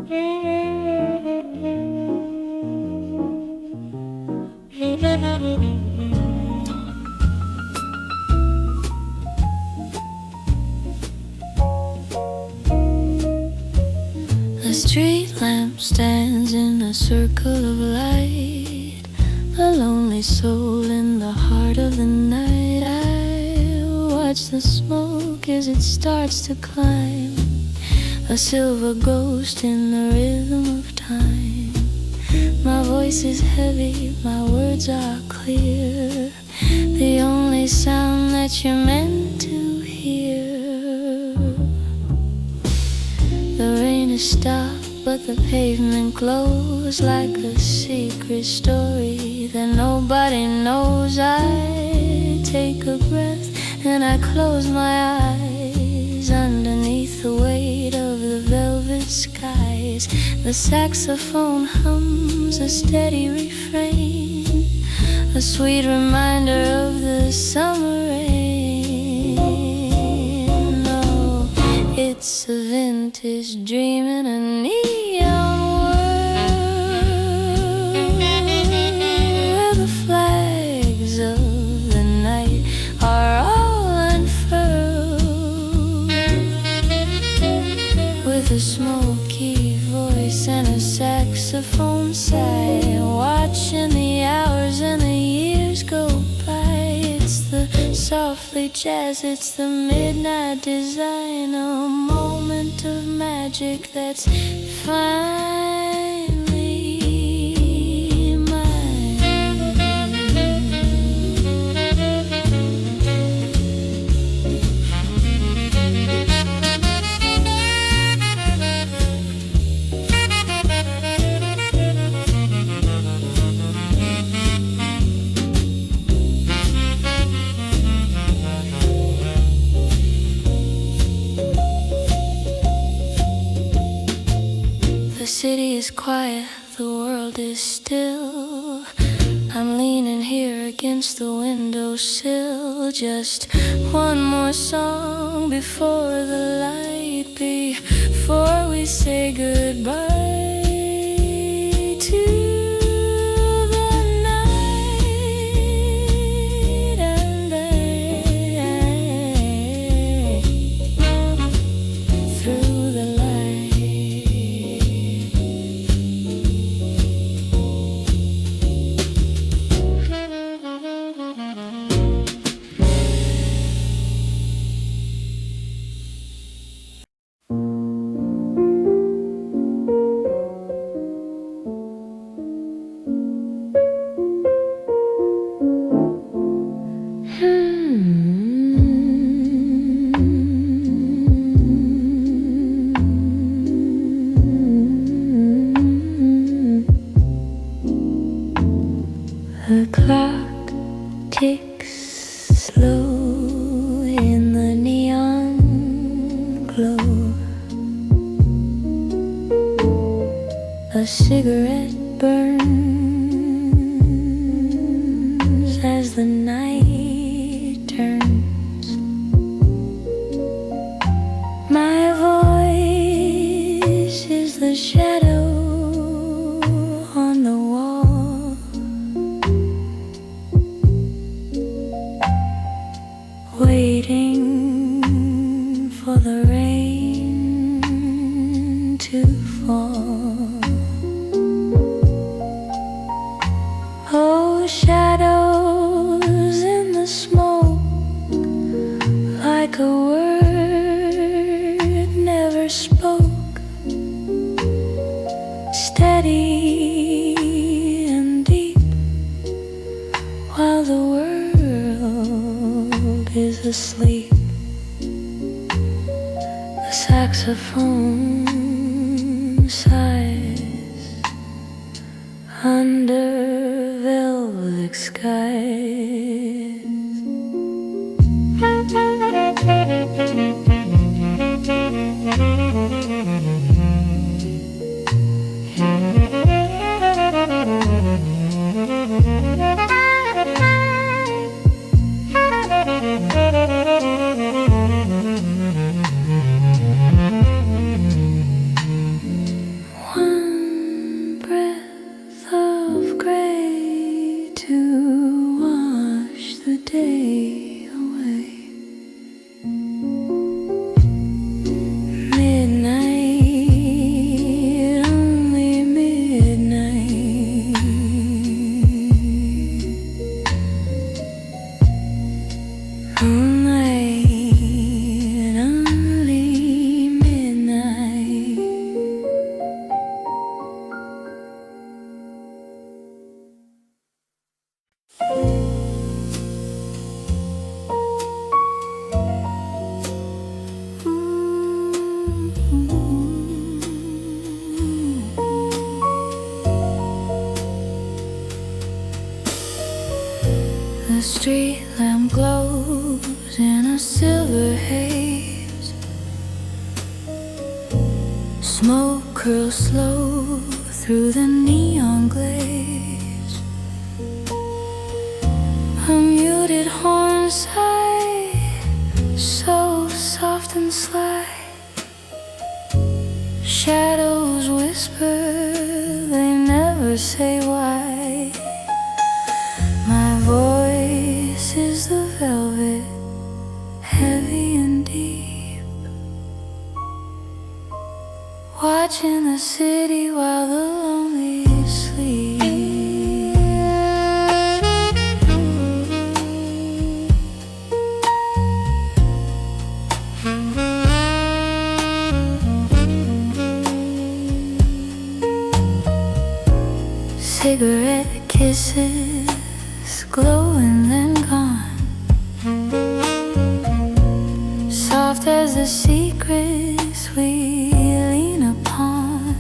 The street lamp stands in a circle of light, a lonely soul in the heart of the night. I watch the smoke as it starts to climb, a silver ghost in the rhythm of time. My voice is heavy, my words are clear, the only sound that you're meant to hear. The rain has stopped, but the pavement glows like a secret story that nobody knows. I take a breath and I close my eyes underneath the weight of the velvet skies. The saxophone hums a steady refrain, a sweet reminder of the summer rain. Oh, it's a vintage dream in a neon world where the flags of the night are all unfurled, with a smoky voice and a saxophone sigh, watching the hours and the years go by. It's the softly jazz, it's the midnight design, a moment of magic that's finally mine. The city is quiet, the world is still. I'm leaning here against the windowsill. Just one more song before the light, before we say goodbye to the night. And through the light, the clock ticks slow in the neon glow. A cigarette burns as the night turns. My voice is the shadow on the wall, waiting for the rain to fall. Oh, shadows in the smoke, like a word never spoke, steady and deep, while the world is asleep. The saxophone sighs under velvet skies. street lamp glows in a silver haze. Smoke curls slow through the neon glaze. A muted horn sigh, so soft and sly. Shadows whisper, they never say why. My voice is the velvet, heavy and deep, watching the city while the lonely sleep. Cigarette kisses glow and then gone, soft as the secrets we lean upon.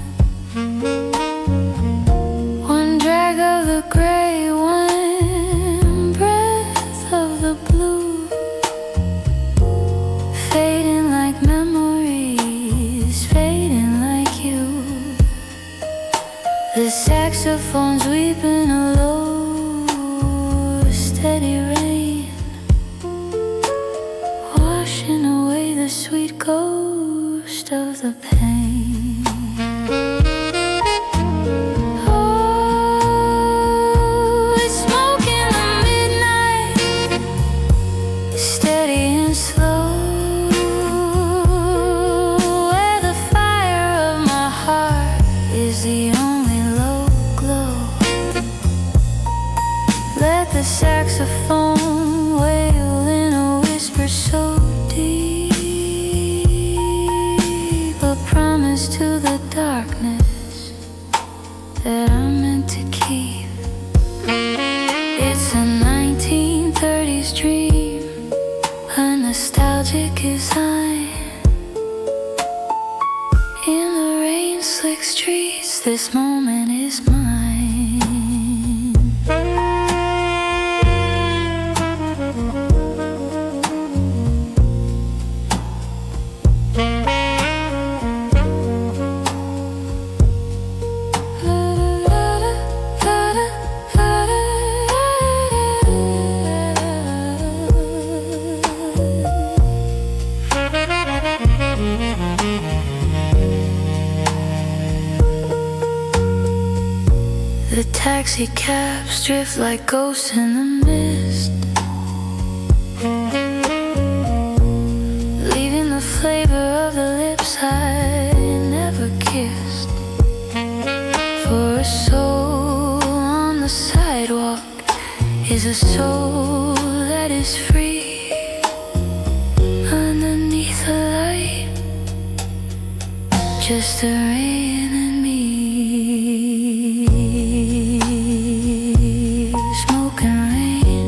One drag of the gray, one breath of the blue, fading like memories, fading like you. The saxophone's weeping a low, steady rain, washing away the sweet ghost of the pain. Oh, it's smoke in the midnight, steady and slow, where the fire of my heart is the the saxophone wail in a whisper so deep, a promise to the darkness that I'm meant to keep. It's a 1930's dream, a nostalgic design. In the rain-slick streets, this moment is mine. The taxi cabs drift like ghosts in the mist, leaving the flavor of the lips I never kissed. For a soul on the sidewalk is a soul that is free. Underneath the light, just the rain and me. Smoke and rain,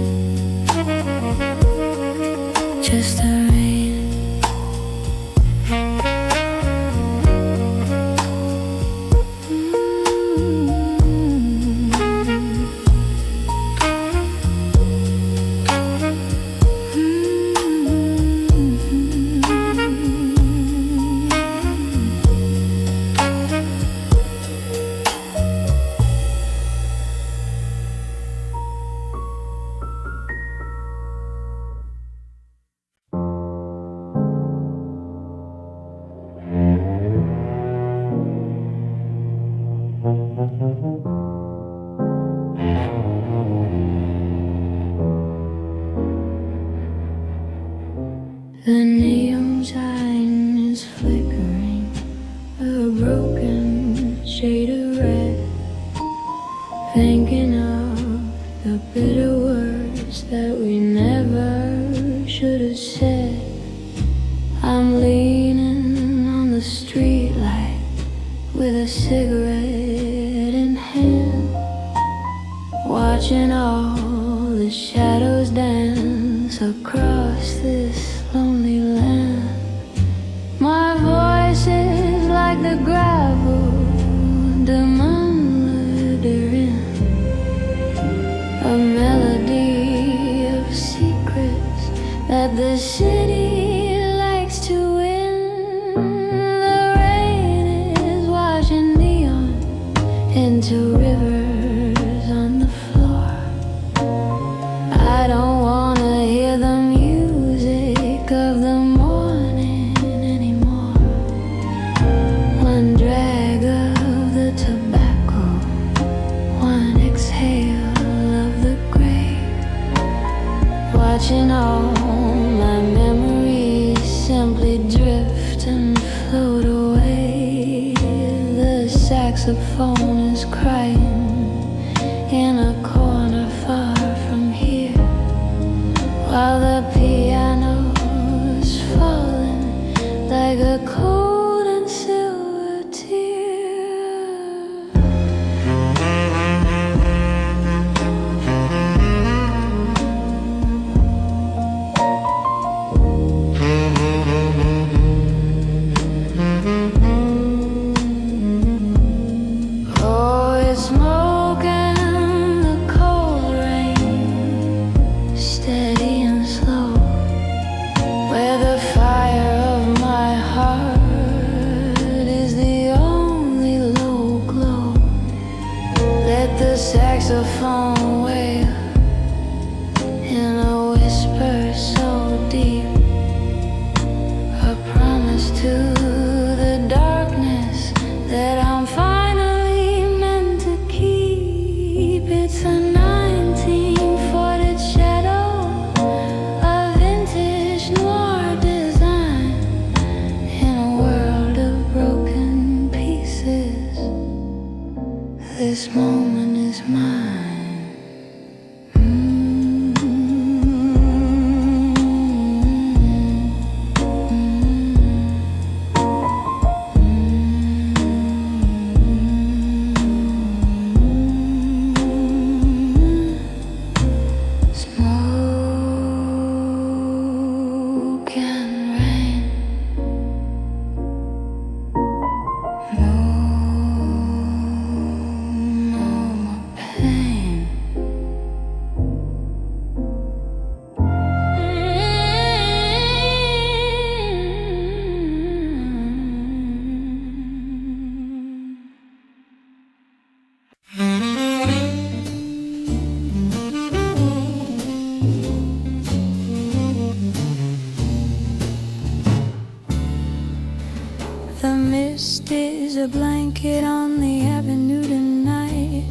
just the rain. city likes to win. The rain is washing neon into rivers on the floor. I don't wanna hear the music of the morning anymore. One drag of the tobacco, one exhale of the grave. Watching all my memories simply drift and float away. The saxophone is crying in a corner far from here, while the piano is falling like a cold and silver tear. Oh, it's smoke and the cold rain, steady and slow, where the fire of my heart is the only low glow. Let the saxophone wail in a whisper so deep, a promise to the darkness that I'm finally meant to keep. It's a 1940s shadow, a vintage noir design in a world of broken pieces. This moment is mine. Smoke and rain, no more pain. The mist is a blanket on the avenue tonight,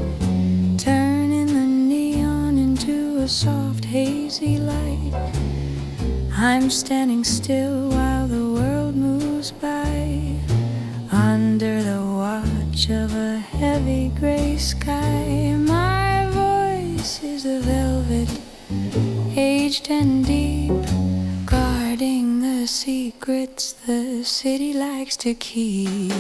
turning the neon into a soft hazy light. I'm standing still while the world moves by, under the watch of a heavy gray sky. My voice is a velvet, aged and deep, guarding the secrets the city likes to keep.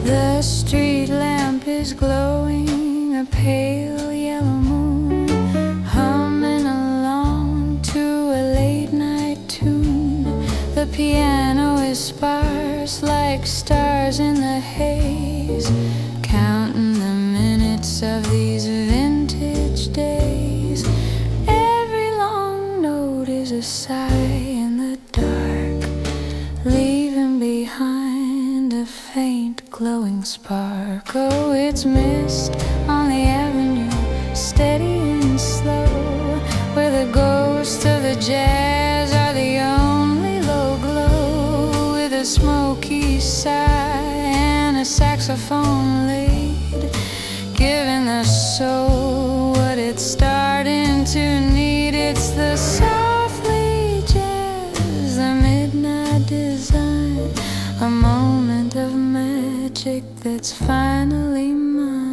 The street lamp is glowing, a pale yellow moon, humming along to a late night tune. The piano is sparse like stars in the haze, counting the minutes of these vintage days. Every long note is a sigh in the dark, leaving behind a faint glowing spark. Oh, it's mist on the avenue, steady and slow, where the ghosts of the jazz are the only low glow. With a smoky sigh and a saxophone lead, giving the soul what it's starting to need. It's the softly jazz, the midnight design, a moment of magic that's finally mine.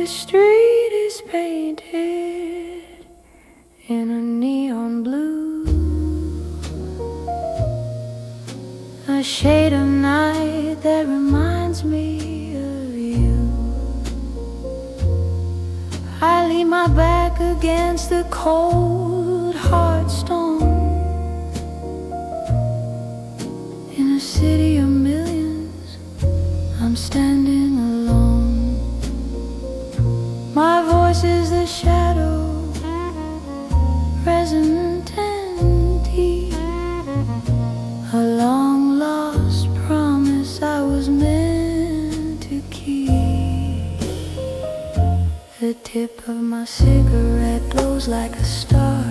The street is painted in a neon blue, a shade of night that reminds me of you. I lean my back against the cold hard stone in a city of millions. I'm standing alone. My voice is the shadow, resonant and deep, a long lost promise I was meant to keep. The tip of my cigarette glows like a star,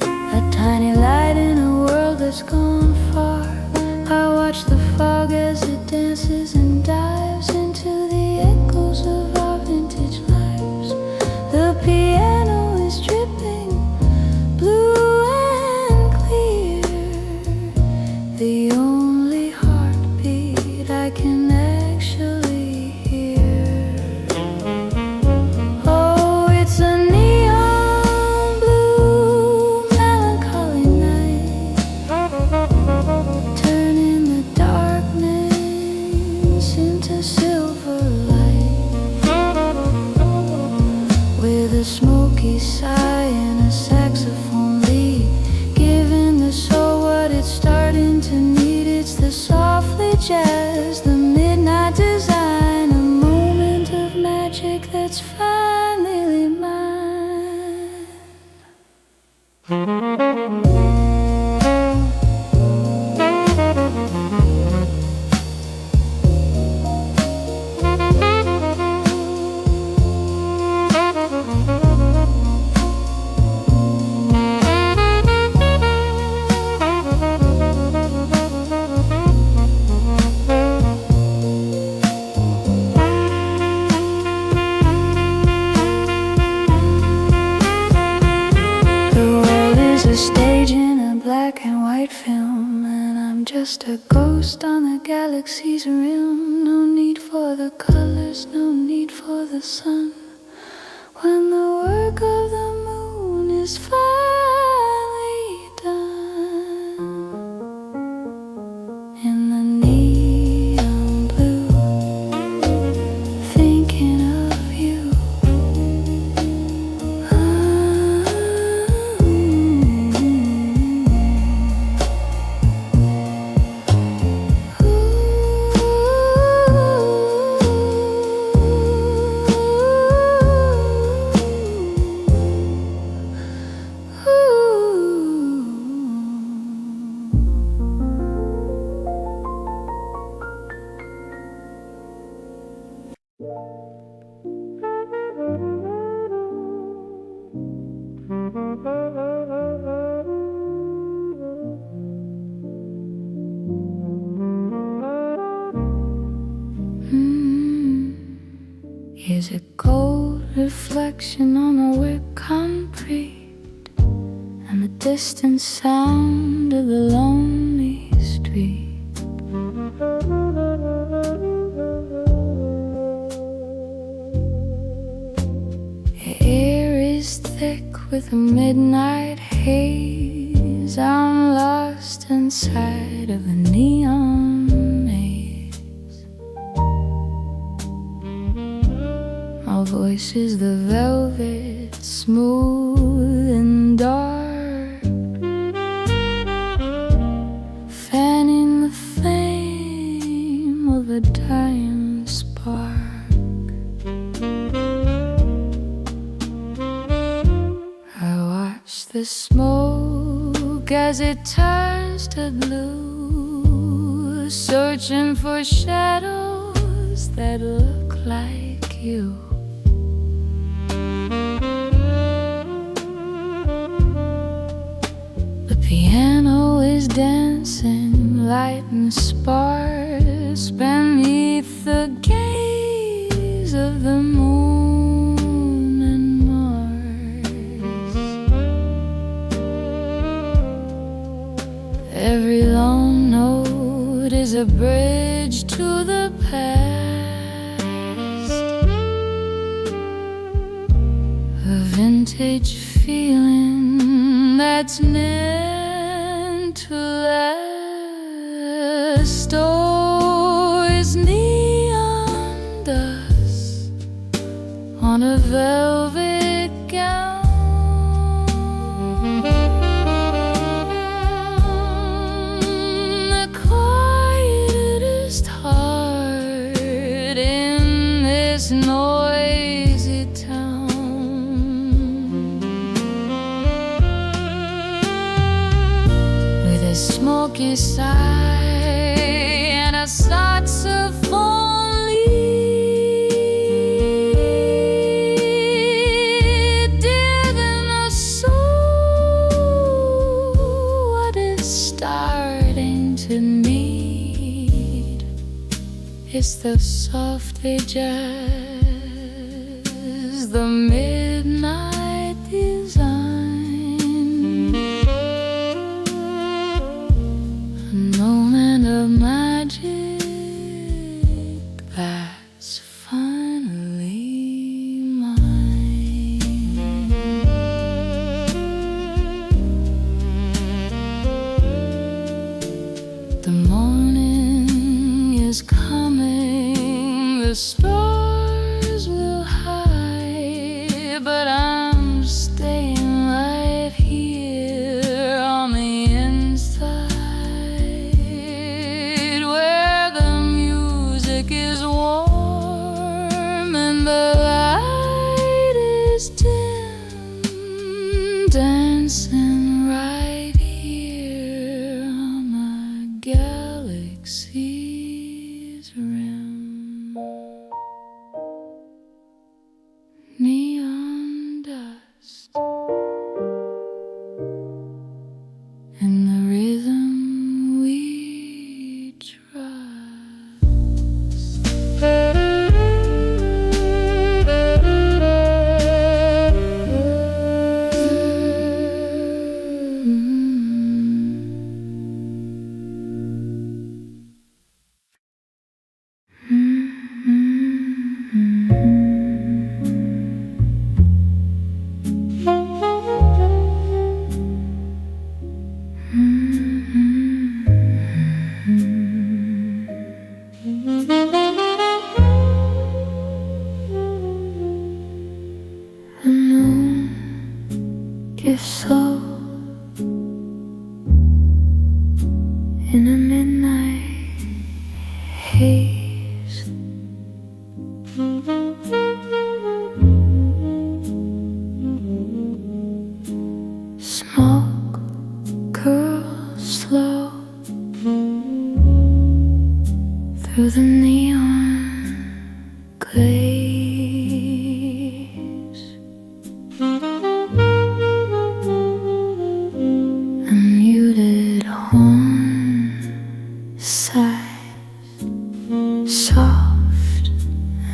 a tiny light in a world that's gone far. I watch the fog as it dances and dives into the echoes of our vintage lives. The piano is dripping blue and clear, the only heartbeat I can actually hear. Oh, it's a neon blue melancholy night, turning the darkness into silver light, with a smoky sigh and a saxophone lead, giving the soul what it's starting to need. It's the softly jazz, the midnight design, a moment of magic that's finally mine. A stage in a black and white film, and I'm just a ghost on the galaxy's rim. No need for the colors, no need for the sun, when the work of the moon is finally done. In the neon blue, thinking of you. Is a cold reflection on the wet concrete, and the distant sound of the lonely street. The air is thick with a midnight haze. I'm lost inside of a neon maze. My voice is the velvet, smooth and dark, fanning the flame of a dying spark. I watch the smoke as it turns to blue, searching for shadows that look like you. The piano is dancing, light and sparse, beneath the gaze of the moon and Mars. Every long note is a bridge to the past, vintage feeling that's meant to last. Oh, it's neon dust on a velvet gown. The quietest heart in this noisy town. With a smoky sigh and a saxophone lead, digging a soul what is starting to need. It's the softly jazz, the midnight design, a moment of magic that's finally mine. The morning is coming, the stars will hide, but I'm staying right here on the inside, where the music is warm and the light is dim, dancing right here on the galaxy's rim. Neon dust and the rhythm we trust. The moon gives soul in a midnight haze. Smoke curls slow through the neon glaze. A muted horn sighs, soft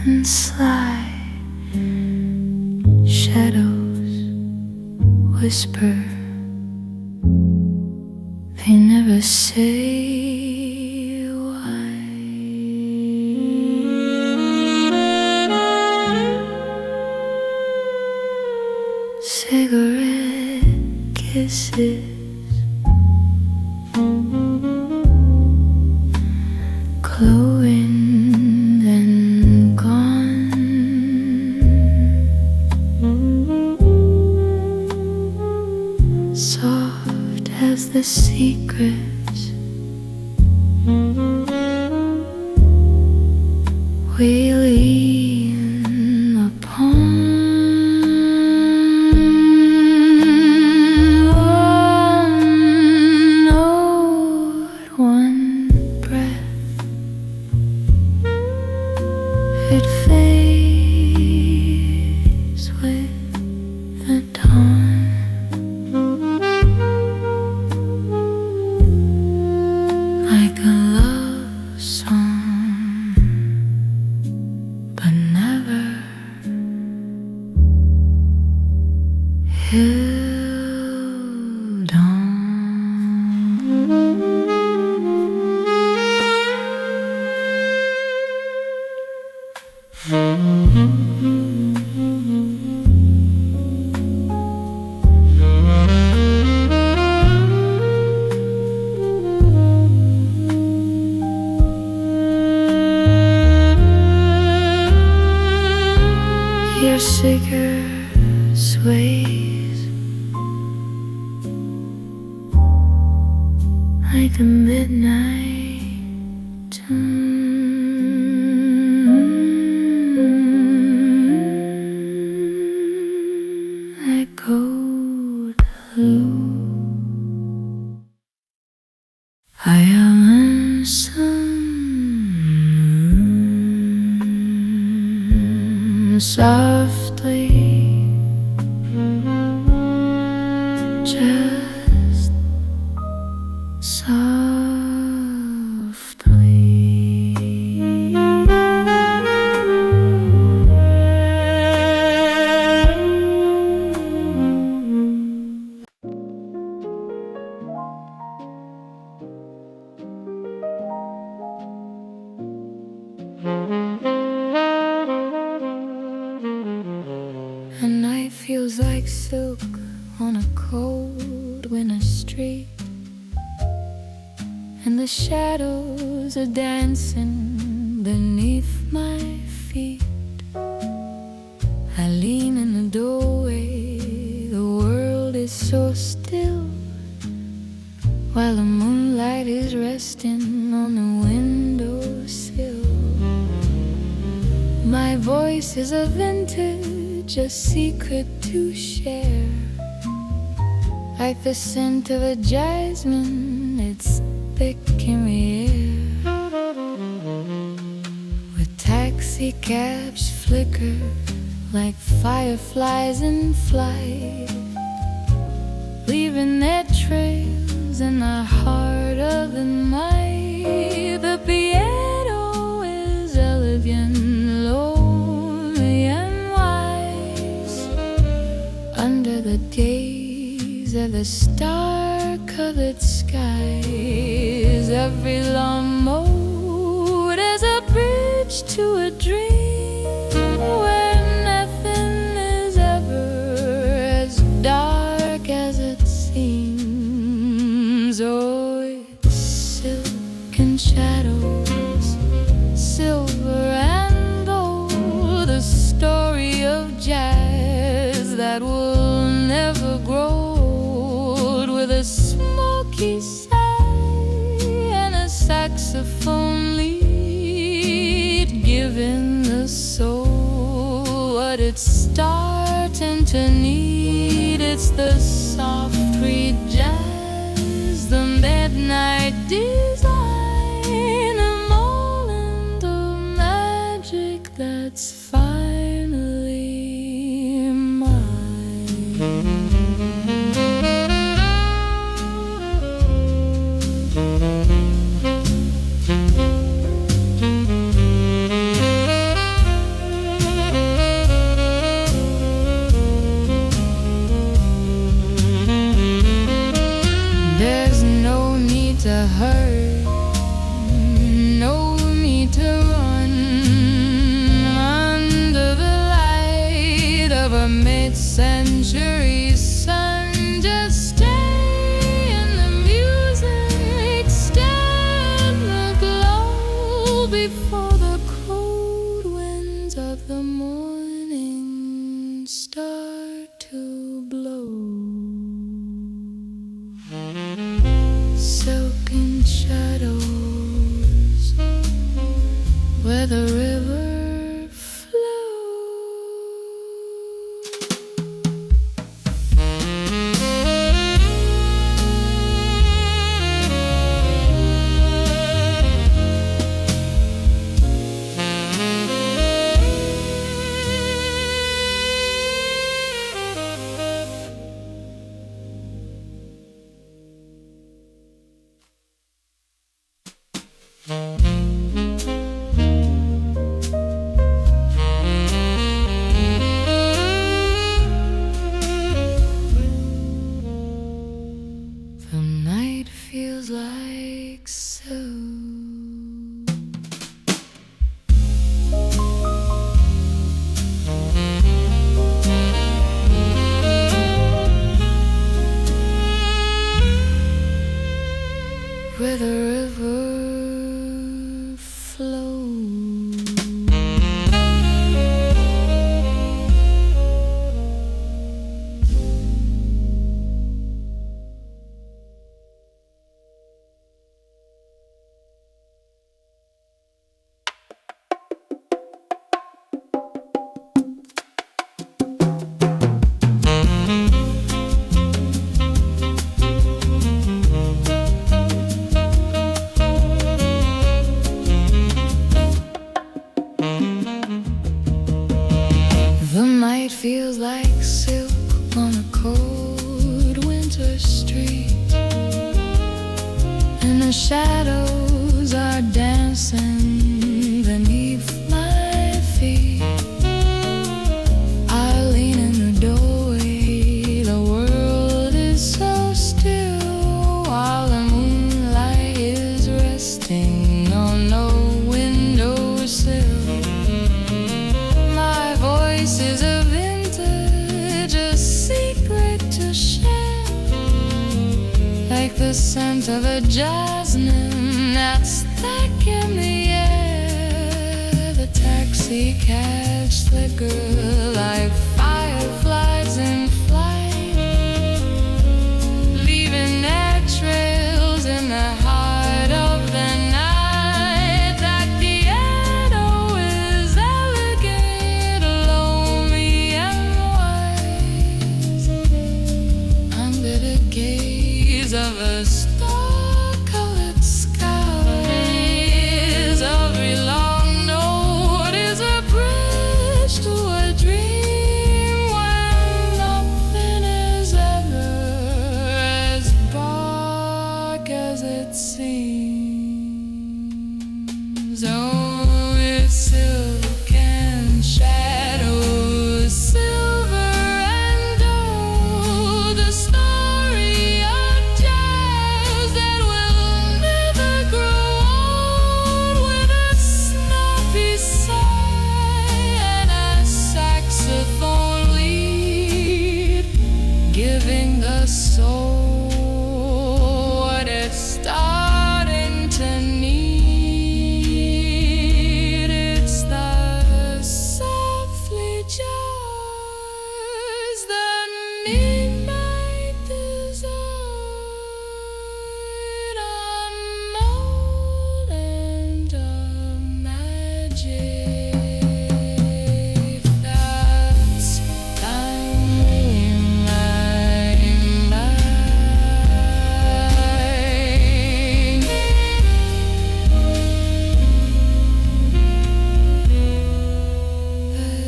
and sly. Shadows whisper, they never say why. Cigarette kisses glowing and gone. Soft as the secrets we lean upon. One note, one breath, it fades with the dawn. Like a love song, but never like a midnight echoed low. I am a sun softly, just softly. A night feels like silk on a cold winter street, and the shadows are dancing beneath my feet. I lean in the doorway, the world is so still, while the moonlight is resting on the windowsill. My voice is a vintage, a secret to share, like the scent of a jasmine, it's thick in the air. Where taxi cabs flicker like fireflies in flight, leaving their trails in the heart of the night. The piano is elegant, lonely and wise, under the gaze of the star-covered skies. Every long mode is a bridge to a dream, where nothing is ever as dark as it seems. Oh, it's silk and shadows, silver and gold, the story of jazz that will never grow old, with a smoky sigh and a saxophone lead, giving the soul what it's starting to need. It's the soft free jazz, the midnight design, a moment of magic that's finally mine. There's no need to hurry, no need to run, under the light of a mid-century sun. Just stay in the music, stand the glow before the cold winds of the morning start to blow. Silken shadows where the river flows. The night feels like so. Where the river flows. Shadows are dancing beneath my feet. I lean in the doorway, the world is so still, while the moonlight is resting on no windowsill. My voice is a vintage, a secret to share, like the scent of a jasmine that's thick in the air. The taxi cabs flicker like fireflies in flight, leaving their trails in the heart of the night. That piano is elegant, lonely and wise, under the gaze of a star-colored skies. Every long note is a bridge to a dream when nothing is ever as dark as it seems. Oh, it's silk and shadows, silver and gold, the story of jazz that will never grow old, with a snappy sigh and a saxophone lead, giving the soul what it's starting to need. It's the softly jazz, the midnight desert, unknown and a magic that's time my mind.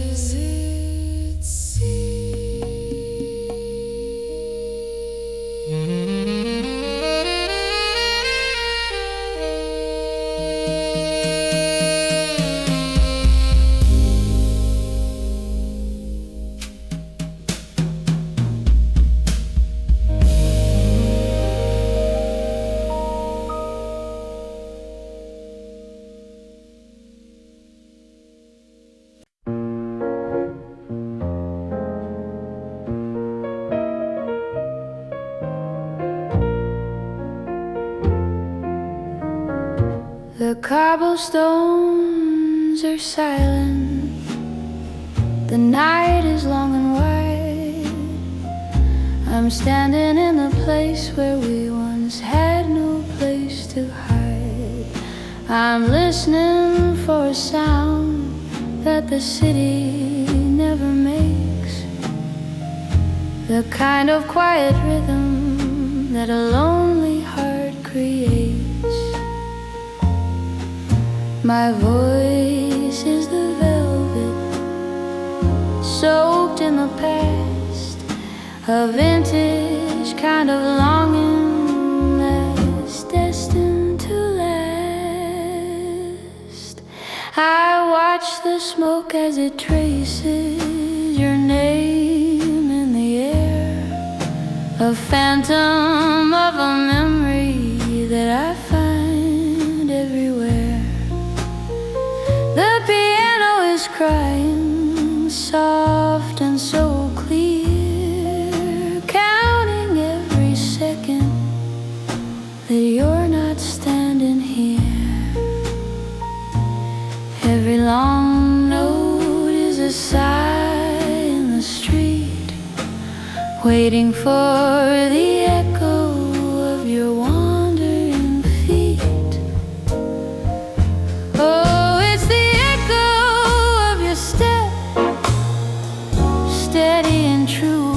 As it The cobblestones are silent, the night is long and wide. I'm standing in the place where we once had no place to hide. I'm listening for a sound that the city never makes, the kind of quiet rhythm that a lonely heart creates. My voice is the velvet soaked in the past, a vintage kind of longing that's destined to last. I watch the smoke as it traces your name in the air, a phantom of a memory that I find everywhere. The piano is crying, soft and so clear, counting every second that you're not standing here. Every long note is a sigh in the street, waiting for the echo of your wandering feet. Oh, it's the echo of your step, steady and true.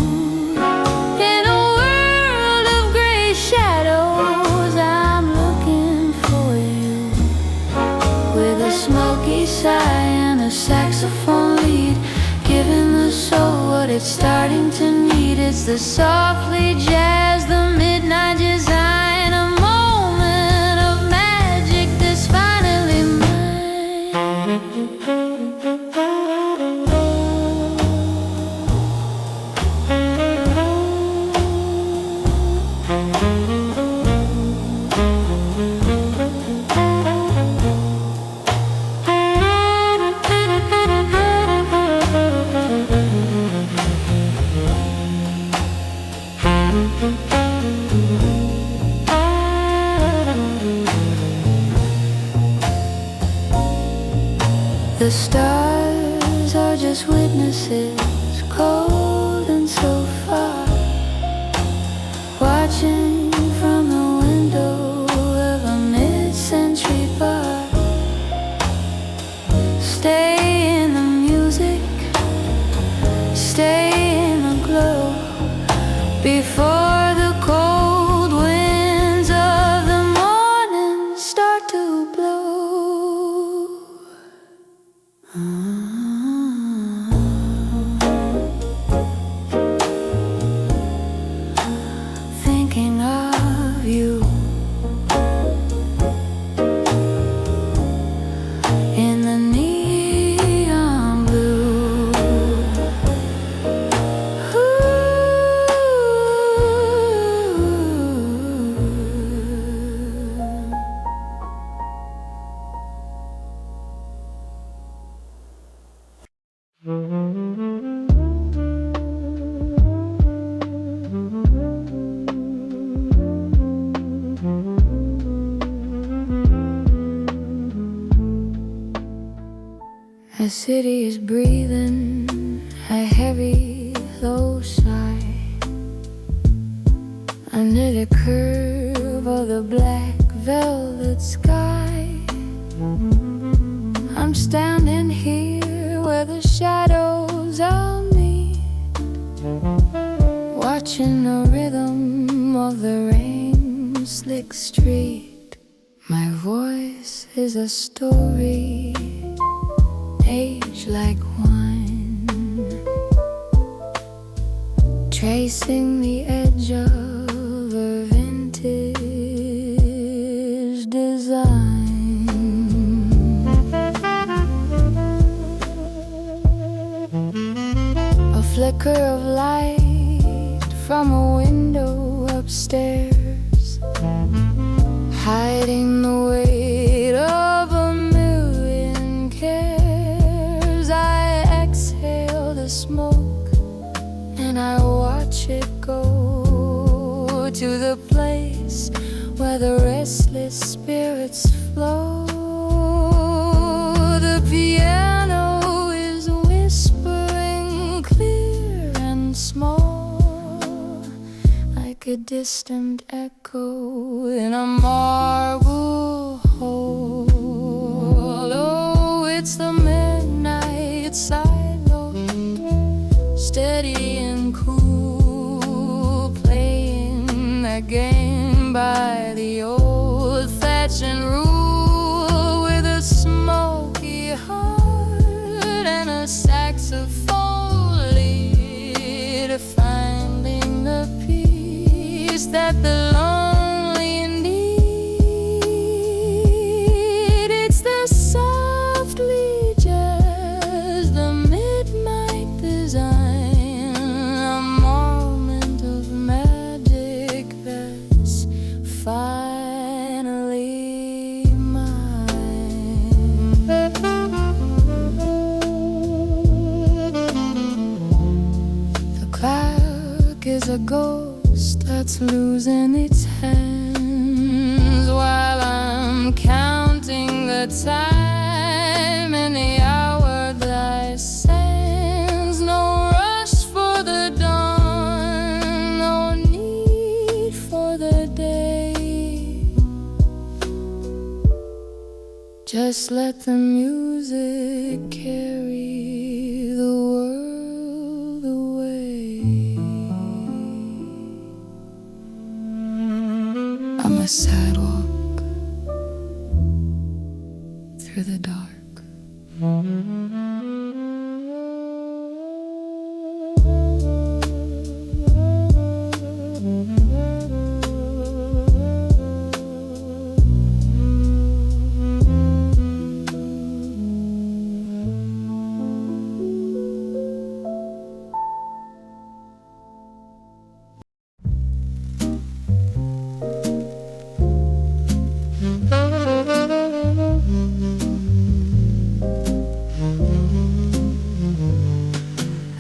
In a world of gray shadows, I'm looking for you, with a smoky sigh and a saxophone lead, giving the soul what it's starting to need. It's the softly jazz, the midnight design, a moment The stars are just witnesses, cold and so far, watching from the window of a mid-century bar. Stay in the music, stay in the glow, before the cold winds of the morning start to blow. Thinking of you in the neon blue. The city is breathing a heavy, low sigh under the curve of the black velvet sky. I'm standing here where the shadows all meet, watching the rhythm of the rain-slick street. My voice is a story, age like wine, tracing the edge of a vintage design. A flicker of light from a window upstairs, hiding the weight of a million cares. I exhale the smoke and I watch it go to the place where the restless spirits flow. The piano is whispering clear and small, like a distant echo in a marble hole. Oh, it's the midnight sidewalk, steady and cool, playing that game by the old-fashioned rule, with a smoky heart and a saxophone lead, finding the peace that the lonely need. It's the softly jazz, the midnight design, a moment of magic that's finally mine. The clock is a ghost that's losing its hands, while I'm counting the time in the hourglass sands. No rush for the dawn, no need for the day. Just let the music carry the world away. On the sidewalk, through the dark.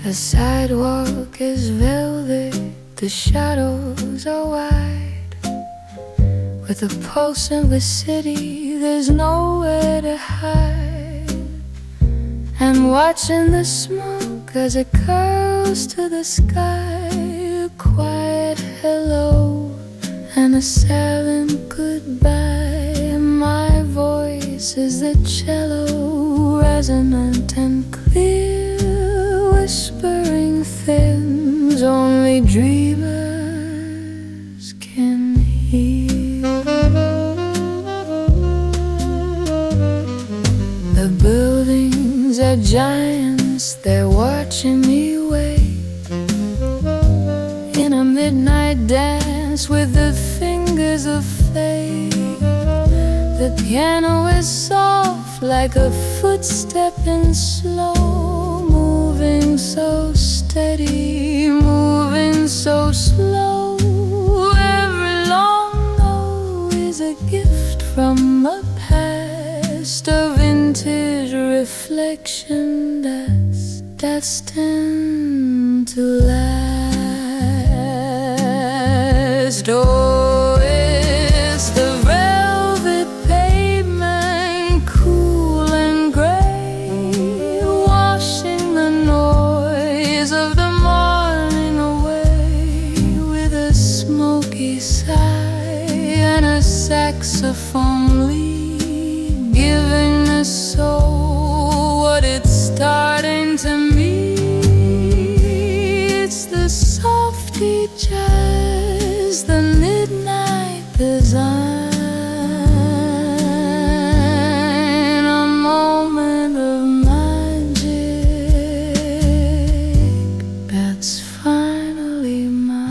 The sidewalk is velvet, the shadows are wide. With the pulse in the city, there's nowhere to hide. I'm watching the smoke as it curls to the sky. A quiet hello and a silent goodbye. My voice is the cello, resonant and clear, whispering things only dreamers can hear. The buildings are giants, they're watching me wait in a midnight dance with the fingers of fate. The piano is soft like a footstep in slow, moving so steady, moving so slow. Every long note is a gift from a past, a vintage reflection that's destined to last. Oh, it's the velvet pavement, cool and gray, washing the noise of the morning away, with a smoky sigh and a saxophone lead, giving the soul what it's starting to mean. It's the softy jazz, the midnight design, a moment of magic that's finally mine.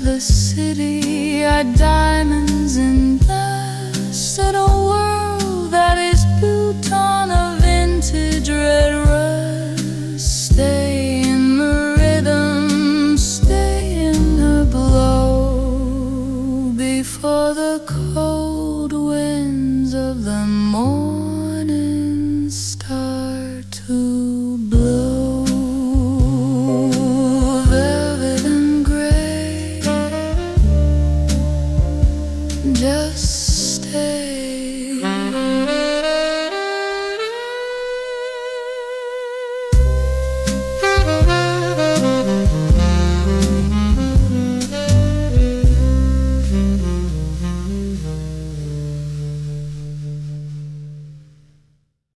The city are diamonds in dust in a world that is built on a vintage red rust.